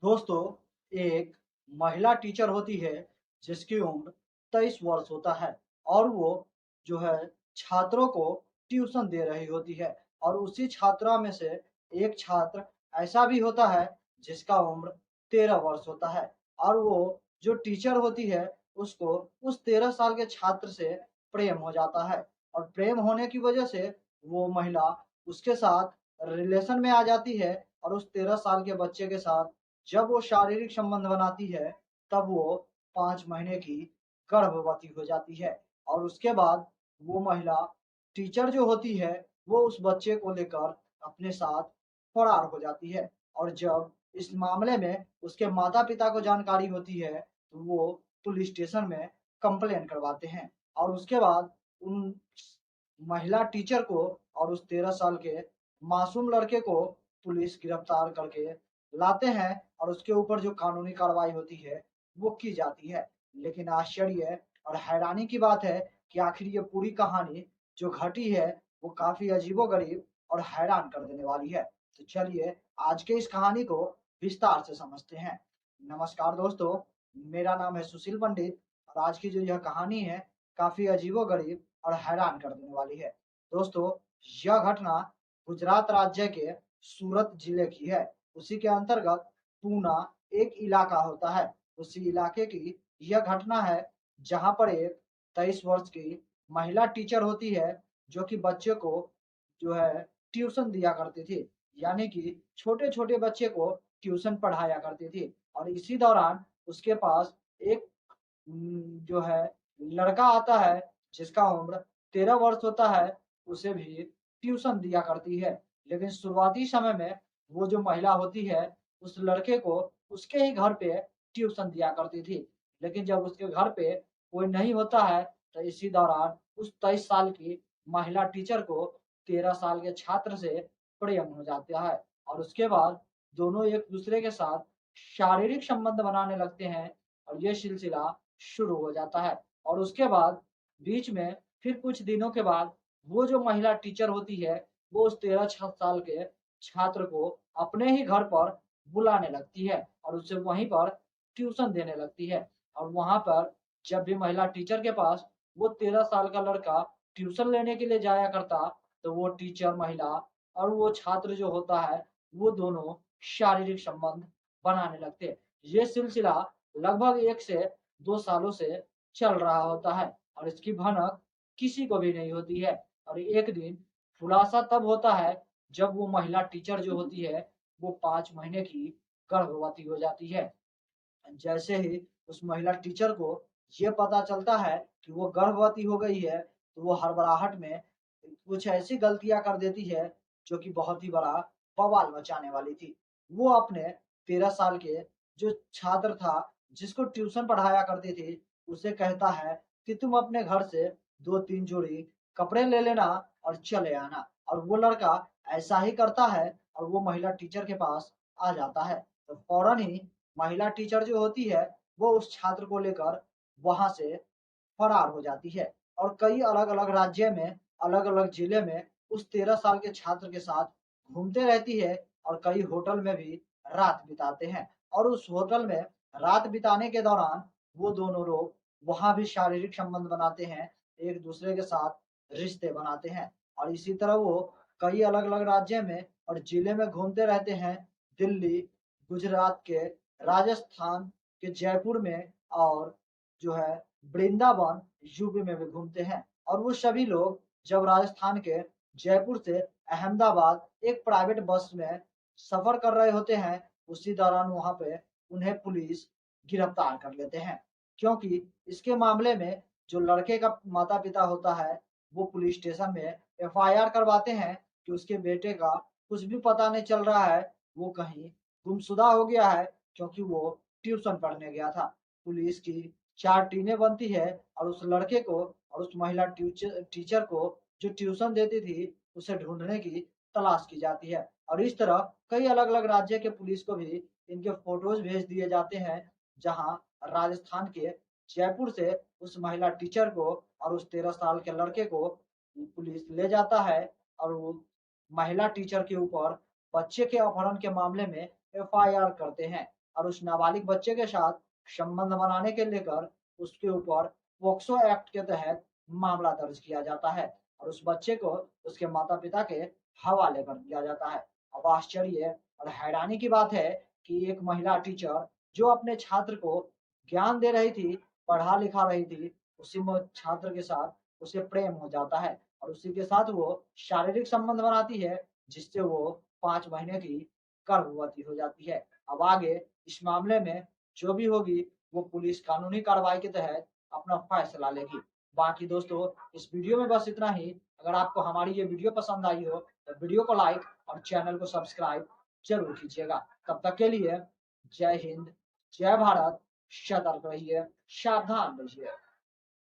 दोस्तों, एक महिला टीचर होती है जिसकी उम्र 23 वर्ष होता है और वो जो है छात्रों को ट्यूशन दे रही होती है और उसी छात्रा में से एक छात्र ऐसा भी होता है जिसका उम्र 13 वर्ष होता है और वो जो टीचर होती है उसको उस 13 साल के छात्र से प्रेम हो जाता है और प्रेम होने की वजह से वो महिला उसके साथ रिलेशन में आ जाती है और उस 13 साल के बच्चे के साथ जब वो शारीरिक संबंध बनाती है, तब वो 5 महीने की गर्भवती हो जाती है और उसके बाद वो महिला टीचर जो होती है, वो उस बच्चे को लेकर अपने साथ फरार हो जाती है और जब इस मामले में उसके माता-पिता को जानकारी होती है, तो वो पुलिस स्टेशन में कंप्लेंट करवाते हैं और उसके बाद उन महिला टीचर को और उस 13 साल के मासूम लड़के को पुलिस गिरफ्तार करके लाते हैं और उसके ऊपर जो कानूनी कार्रवाई होती है, वो की जाती है। लेकिन आश्चर्य और हैरानी की बात है कि आखिर ये पूरी कहानी जो घटी है, वो काफ़ी अजीबो-गरीब और हैरान कर देने वाली है। तो चलिए, आज के इस कहानी को विस्तार से समझते हैं। नमस्कार दोस्तों, मेरा नाम है सुशील पंडित और आज की जो यह कहानी है, काफ़ी अजीबो-गरीब और हैरान कर देने वाली है। दोस्तों, यह घटना गुजरात राज्य के सूरत जिले की है। उसी के अंतर्गत पूना एक इलाका होता है। उसी इलाके की यह घटना है जहाँ पर एक 23 वर्ष की महिला टीचर होती है, जो कि बच्चे को जो है ट्यूशन दिया करती थी। यानी कि छोटे-छोटे बच्चे को ट्यूशन पढ़ाया करती थी और इसी दौरान उसके पास एक जो है लड़का आता है जिसका उम्र 13 वर्ष होता है, उसे भी ट्यूशन दिया करती है। लेकिन शुरुआती समय में वो जो महिला होती है, उस लड़के को उसके ही घर पे ट्यूशन दिया करती थी। लेकिन जब उसके घर पे कोई नहीं होता है, तो इसी दौरान उस 23 साल की महिला टीचर को 13 साल के छात्र से प्रेम हो जाता है और उसके बाद दोनों एक-दूसरे के साथ शारीरिक संबंध बनाने लगते हैं और ये सिलसिला शुरू हो जाता है और उसके बाद बीच में फिर कुछ दिनों के बाद वो जो महिला टीचर होती है, वो उस 13 साल के छात्र को अपने ही घर पर बुलाने लगती है और उसे वहीं पर ट्यूशन देने लगती है और वहाँ पर जब भी महिला टीचर के पास वो 13 साल का लड़का ट्यूशन लेने के लिए जाया करता, तो वो टीचर महिला और वो छात्र जो होता है, वो दोनों शारीरिक संबंध बनाने लगते। ये सिलसिला लगभग 1 से 2 सालों से चल रहा होता है और इसकी भनक किसी को भी नहीं होती है और एक दिन खुलासा तब होता है जब वो महिला टीचर जो होती है, वो 5 महीने की गर्भवती हो जाती है। जैसे ही उस महिला टीचर को ये पता चलता है कि वो गर्भवती हो गई है, तो वो हड़बड़ाहट में कुछ ऐसी गलतियाँ कर देती है, जो कि बहुत ही बड़ा बवाल मचाने वाली थी। वो अपने 13 साल के जो छात्र था, जिसको ट्यूशन पढ़ाया करती थी, उसे कहता है कि तुम अपने घर से 2-3 जोड़ी कपड़े ले लेना और चले आना और वो लड़का ऐसा ही करता है और वो महिला टीचर के पास आ जाता है। तो फ़ौरन ही महिला टीचर जो होती है, वो उस छात्र को लेकर वहाँ से फरार हो जाती है और कई अलग-अलग राज्य में, अलग-अलग जिले में उस 13 साल के छात्र के साथ घूमते रहती है और कई होटल में भी रात बिताते हैं और उस होटल में रात बिताने के दौरान वो दोनों लोग वहाँ भी शारीरिक संबंध बनाते हैं, एक-दूसरे के साथ रिश्ते बनाते हैं और इसी तरह वो कई अलग-अलग राज्य में और जिले में घूमते रहते हैं। दिल्ली, गुजरात के, राजस्थान के जयपुर में और जो है वृंदावन यूपी में भी घूमते हैं और वो सभी लोग जब राजस्थान के जयपुर से अहमदाबाद एक प्राइवेट बस में सफर कर रहे होते हैं, उसी दौरान वहाँ पे उन्हें पुलिस गिरफ्तार कर लेते हैं। क्योंकि इसके मामले में जो लड़के का माता-पिता होता है, वो पुलिस स्टेशन में एफआईआर करवाते हैं कि उसके बेटे का कुछ भी पता नहीं चल रहा है, वो कहीं गुमशुदा हो गया है क्योंकि वो ट्यूशन पढ़ने गया था। पुलिस की 4 टीमें बनती है और उस लड़के को और उस महिला टीचर को जो ट्यूशन देती थी, उसे ढूँढने की तलाश की जाती है और इस तरह कई अलग-अलग राज्य के पुलिस को भी इनके फ़ोटोज़ भेज दिए जाते हैं, जहाँ राजस्थान के जयपुर से उस महिला टीचर को और उस 13 साल के लड़के को पुलिस ले जाता है और वो महिला टीचर के ऊपर बच्चे के अपहरण के मामले में एफआईआर करते हैं और उस नाबालिग बच्चे के साथ संबंध बनाने के लेकर उसके ऊपर पोक्सो एक्ट के तहत मामला दर्ज किया जाता है और उस बच्चे को उसके माता पिता के हवाले कर दिया जाता है। अब आश्चर्य और हैरानी की बात है कि एक महिला टीचर जो अपने छात्र को ज्ञान दे रही थी, पढ़ा लिखा रही थी, उसी में छात्र के साथ उसे प्रेम हो जाता है और उसी के साथ वो शारीरिक संबंध बनाती है, जिससे वो 5 महीने की गर्भवती हो जाती है। अब आगे इस मामले में जो भी होगी वो पुलिस कानूनी कार्रवाई के तहत अपना फैसला लेगी। बाकी दोस्तों इस वीडियो में बस इतना ही। अगर आपको हमारी ये वीडियो पसंद आई हो तो वीडियो को लाइक और चैनल को सब्सक्राइब जरूर कीजिएगा। तब तक के लिए जय हिंद, जय भारत, सतर्क रहिए, सावधान रहिए।